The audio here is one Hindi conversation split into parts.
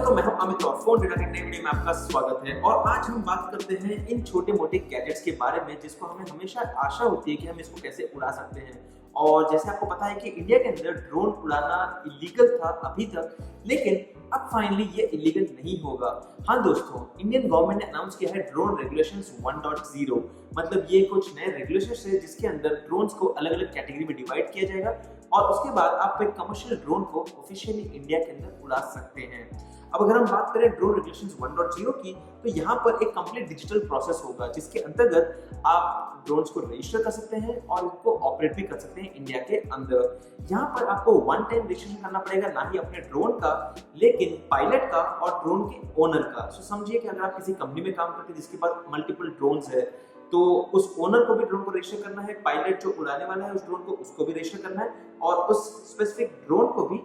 दोस्तों, मैं हूं अमित और फोन डेटा के नए वीडियो में आपका स्वागत है। और आज हम बात करते हैं इन छोटे मोटे गैजेट्स के बारे में जिसको हमें हमेशा आशा होती है कि हम इसको कैसे उड़ा सकते हैं। और जैसे आपको पता है कि इंडिया के अंदर ड्रोन उड़ाना इलीगल था अभी तक, लेकिन अब फाइनली ये इलीगल नहीं होगा। हाँ दोस्तों, इंडियन गवर्नमेंट ने अनाउंस किया है ड्रोन रेगुलेशंस 1.0। मतलब ये कुछ नए रेगुलेशंस है जिसके अंदर ड्रोन्स को अलग अलग कैटेगरी में डिवाइड किया जाएगा और उसके बाद आप एक कमर्शियल ड्रोन को ऑफिशियली इंडिया के अंदर उड़ा सकते हैं। अब अगर हम बात करें ड्रोन रेगुलेशंस 1.0 की, तो यहाँ पर एक कंप्लीट डिजिटल प्रोसेस होगा जिसके अंतर्गत आप ड्रोन्स को रजिस्टर कर सकते हैं और इनको ऑपरेट भी कर सकते हैं इंडिया के अंदर। यहाँ पर आपको वन टाइम रजिस्ट्रेशन करना पड़ेगा, ना ही अपने ड्रोन का लेकिन पायलट का और ड्रोन के ओनर का। सो समझिए कि अगर आप किसी कंपनी में काम करते हैं जिसके पास मल्टीपल ड्रोन्स है, तो उस ओनर को भी ड्रोन को रजिस्टर करना है, पायलट जो उड़ाने वाला है उस ड्रोन को उसको भी रजिस्टर करना है और उस स्पेसिफिक ड्रोन को भी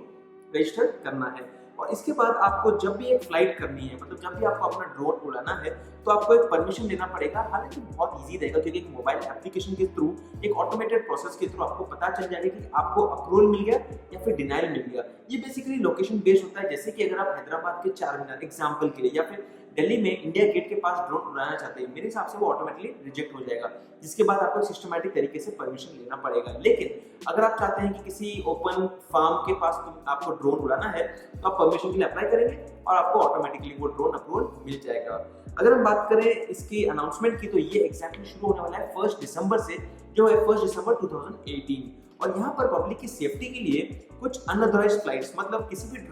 रजिस्टर करना है। और इसके बाद आपको जब भी एक फ्लाइट करनी है, मतलब जब भी आपको अपना ड्रोन उड़ाना है, तो आपको एक परमिशन लेना पड़ेगा। हालांकि बहुत इजी रहेगा क्योंकि एक मोबाइल एप्लीकेशन के थ्रू, एक ऑटोमेटेड प्रोसेस के थ्रू आपको पता चल जाएगा कि आपको अप्रूवल मिल गया या फिर डिनाइल मिल गया। ये बेसिकली लोकेशन बेस्ड होता है। जैसे कि अगर आप हैदराबाद के चारमीनार एग्जाम्पल के लिए या फिर दिल्ली में इंडिया गेट के पास ड्रोन उड़ाना चाहते हैं, मेरे हिसाब से वो ऑटोमेटिकली रिजेक्ट हो जाएगा, जिसके बाद आपको सिस्टमैटिक तरीके से परमिशन लेना पड़ेगा। लेकिन अगर आप चाहते हैं कि किसी ओपन फार्म के पास आपको ड्रोन उड़ाना है, तो आप परमिशन के लिए अप्लाई करेंगे और आपको ऑटोमेटिकली वो ड्रोन अप्रूवल मिल जाएगा। अगर हम बात करें इसकी अनाउंसमेंट की, तो ये एग्जैक्टली शुरू होने वाला है 1 दिसंबर से, जो है 1 दिसंबर 2018। और यहाँ पर पब्लिक की सेफ्टी के लिए कुछ अनऑथराइज्ड फ्लाइट्स, मतलब किसी भी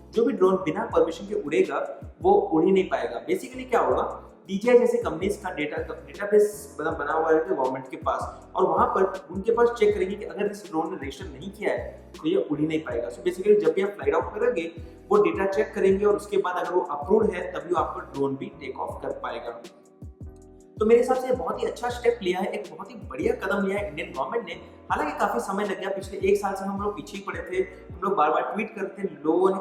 जो भी ड्रोन बिना परमिशन के उड़ेगा वो उड़ ही नहीं पाएगा। बेसिकली क्या होगा, DJI जैसे कंपनीज का डेटाबेस बना हुआ है गवर्नमेंट के पास, और वहां पर उनके पास चेक करेंगे कि अगर इस ड्रोन ने रजिस्टर नहीं किया है तो ये उड़ ही नहीं पाएगा। सो बेसिकली जब भी आप फ्लाइट आउट करेंगे वो डेटा चेक करेंगे और उसके बाद अगर वो अप्रूव्ड है तभी वो आपका ड्रोन भी टेक ऑफ कर पाएगा। तो मेरे हिसाब से बहुत ही अच्छा स्टेप लिया है, एक बहुत ही बढ़िया कदम लिया है इंडियन गवर्नमेंट ने। हालांकि काफी समय लग गया, पिछले 1 साल से हम लोग पीछे ही पड़े थे, हम लोग बार बार ट्वीट करते थे,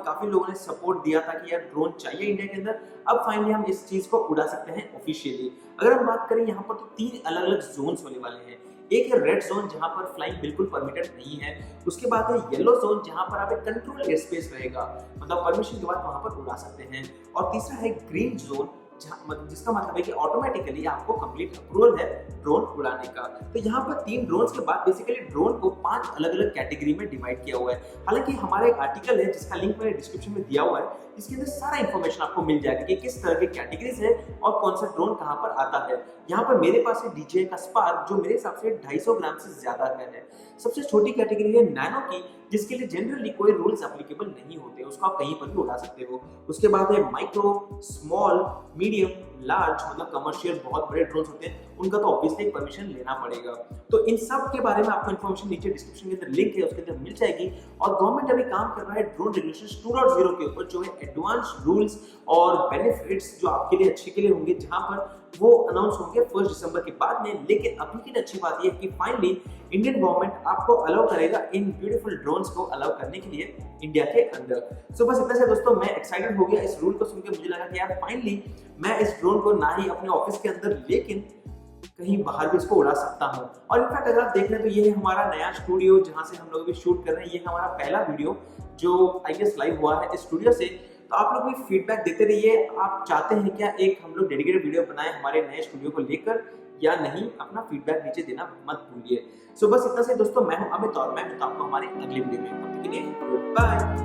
काफी लोगों ने सपोर्ट दिया था कि यार ड्रोन चाहिए इंडिया के अंदर। अब फाइनली हम इस चीज को उड़ा सकते हैं ऑफिशियली। अगर हम बात करें यहाँ पर, तो 3 अलग अलग जोन्स होने वाले हैं। एक है रेड जोन जहां पर फ्लाइंग बिल्कुल परमिटेड नहीं है, उसके बाद है येलो जोन जहां पर आप एक कंट्रोल एयर स्पेस रहेगा, मतलब परमिशन के बाद वहां पर उड़ा सकते हैं, और तीसरा है ग्रीन जोन जिसका मतलब है कि ऑटोमेटिकली आपको कंप्लीट अप्रूवल है ड्रोन उड़ाने का। तो यहाँ पर 3 ड्रोन्स के बाद बेसिकली ड्रोन को 5 अलग अलग कैटेगरी में डिवाइड किया हुआ है। हालांकि हमारा एक आर्टिकल है जिसका लिंक मैंने डिस्क्रिप्शन में दिया हुआ है, इसके अंदर सारा इन्फॉर्मेशन आपको मिल जाएगा कि किस तरह के कैटेगरीज है और कौन सा ड्रोन कहाँ पर आता है। यहाँ पर मेरे पास है DJI का स्पार्क, जो मेरे हिसाब से 250 ग्राम से ज्यादा का है। सबसे छोटी कैटेगरी है नैनो की, जिसके लिए जनरली कोई रूल्स एप्लीकेबल नहीं होते, उसको आप कहीं पर भी उड़ा सकते हो। उसके बाद है माइक्रो, स्मॉल, मीडियम, लार्ज, मतलब कमर्शियल बहुत बड़े ड्रोन्स होते हैं, उनका तो ऑब्वियसली परमिशन लेना पड़ेगा। तो इन सब के बारे में आपको इन्फॉर्मेशन नीचे डिस्क्रिप्शन के अंदर लिंक है, उसके अंदर मिल जाएगी। और गवर्नमेंट अभी काम कर रहा है ड्रोन रेगुलेशंस 2.0 के ऊपर, जो है एडवांस रूल्स और बेनिफिट्स जो आपके लिए अच्छे के लिए होंगे, जहां पर वो अनाउंस होंगे 1 दिसंबर के बाद में। लेकिन अभी की अच्छी बात यह है कि फाइनली इंडियन गवर्नमेंट आपको अलाउ करेगा इन ब्यूटीफुल ड्रोन्स को अलाउ करने के लिए इंडिया के अंदर। सो बस इतना से दोस्तों, मैं एक्साइटेड हो गया इस रूल को सुनकर। मुझे लगा कि यार फाइनली मैं इस ड्रोन को ना ही अपने ऑफिस के अंदर लेकिन कहीं बाहर भी इसको उड़ा सकता हूं। और इनफैक्ट अगर आप देख रहे हैं तो ये है हमारा नया स्टूडियो जहां से हम लोग भी शूट कर रहे हैं। ये हमारा पहला वीडियो जो आई गेस लाइव हुआ है इस स्टूडियो से। तो आप लोग भी फीडबैक देते रहिए, आप चाहते हैं क्या एक हम लोग डेडिकेटेड वीडियो बनाए हमारे नए स्टूडियो को लेकर या नहीं, अपना फीडबैक नीचे देना मत भूलिए। सो बस इतना से दोस्तों, मैं हूं अमित और मैं मिलता हूं आपको हमारे अगले वीडियो में। तब तक के लिए बाय।